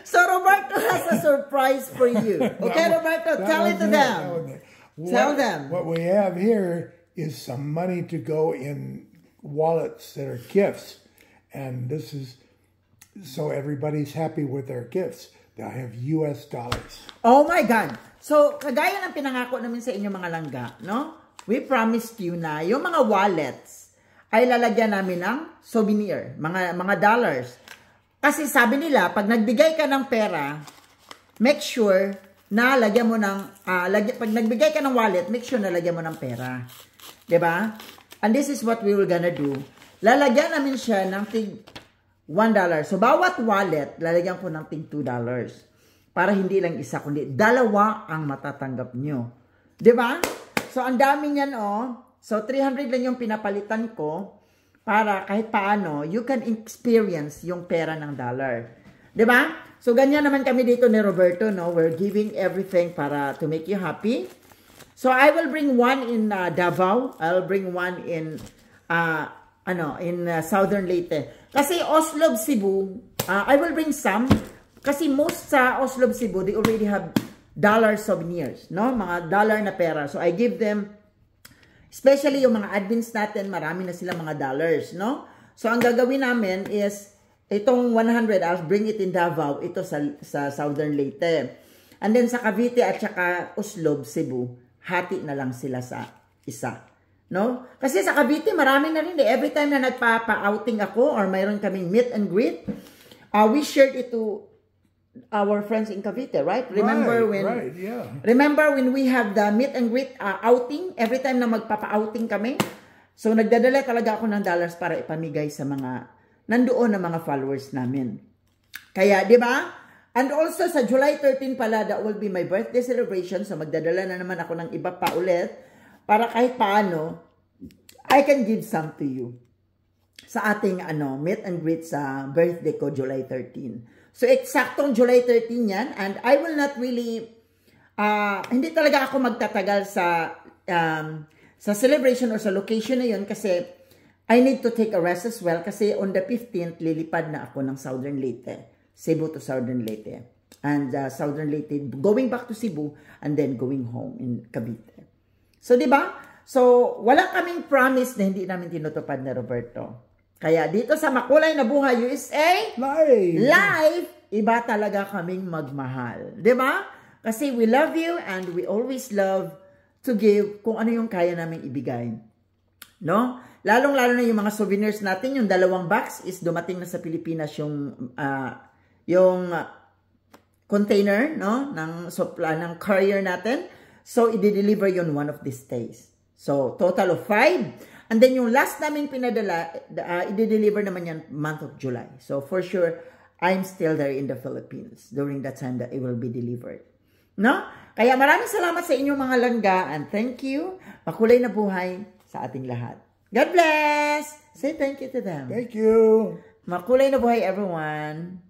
So Roberto has a surprise for you. Okay, Roberto, tell it to them. Tell them. What we have here is some money to go in wallets that are gifts. And this is so everybody's happy with their gifts. They'll have US dollars. Oh my God. So, kagaya ng pinangako namin sa inyo mga langga, no? We promised you na yung mga wallets ay lalagyan namin ng souvenir, mga dollars. Kasi sabi nila, pag nagbigay ka ng pera, make sure na lagyan mo ng, pag nagbigay ka ng wallet, make sure na lagyan mo ng pera. Diba? And this is what we were gonna do. Lalagyan namin siya ng tig $1. So, bawat wallet, lalagyan ko ng tig $2. Para hindi lang isa, kundi dalawa ang matatanggap nyo. Diba? So, ang dami niyan, oh. So, 300 lang yung pinapalitan ko para kahit paano, you can experience yung pera ng dollar. Diba? So, ganyan naman kami dito ni Roberto, no? We're giving everything para to make you happy. So, I will bring one in Davao. I'll bring one in, Southern Leyte. Kasi Oslob, Cebu, I will bring some. Kasi most sa Oslob, Cebu, they already have dollar souvenirs, no? Mga dollar na pera. So, I give them, especially yung mga admins natin, marami na sila mga dollars, no? So, ang gagawin namin is, itong 100, I'll bring it in Davao, ito sa Southern Leyte. And then sa Cavite at saka Oslob, Cebu, hati na lang sila sa isa, no? Kasi sa Cavite, marami na rin. Every time na nagpapa-outing ako or mayroon kaming meet and greet, we shared it to our friends in Cavite, right? Remember when we have the meet and greet outing, every time na magpapa-outing kami, so nagdadala talaga ako ng dollars para ipamigay sa mga nandoon na mga followers namin. Kaya, di ba? And also sa July 13 pala, that will be my birthday celebration, so magdadala na naman ako ng iba pa ulit para kahit paano, I can give some to you sa ating meet and greet sa birthday ko, July 13. So, eksaktong July 13 yan. And I will not really, hindi talaga ako magtatagal sa celebration or sa location na yun kasi I need to take a rest as well kasi on the 15th, lilipad na ako ng Southern Leyte. Cebu to Southern Leyte. And Southern Leyte, going back to Cebu and then going home in Cavite. So, di ba? So, wala kaming promise na hindi namin tinutupad na Roberto. Kaya dito sa Makulay na Buhay USA, live, iba talaga kaming magmahal. Diba? Kasi we love you and we always love to give kung ano yung kaya namin ibigay. No? Lalong-lalo na yung mga souvenirs natin, yung 2 box is dumating na sa Pilipinas yung container, no? ng courier natin. So, i-deliver yun one of these days. So, total of 5. And then yung last namin pinadala, i-deliver naman yan month of July. So for sure, I'm still there in the Philippines during that time that it will be delivered. No? Kaya maraming salamat sa inyong mga langga and thank you. Makulay na buhay sa ating lahat. God bless! Say thank you to them. Thank you. Makulay na buhay everyone.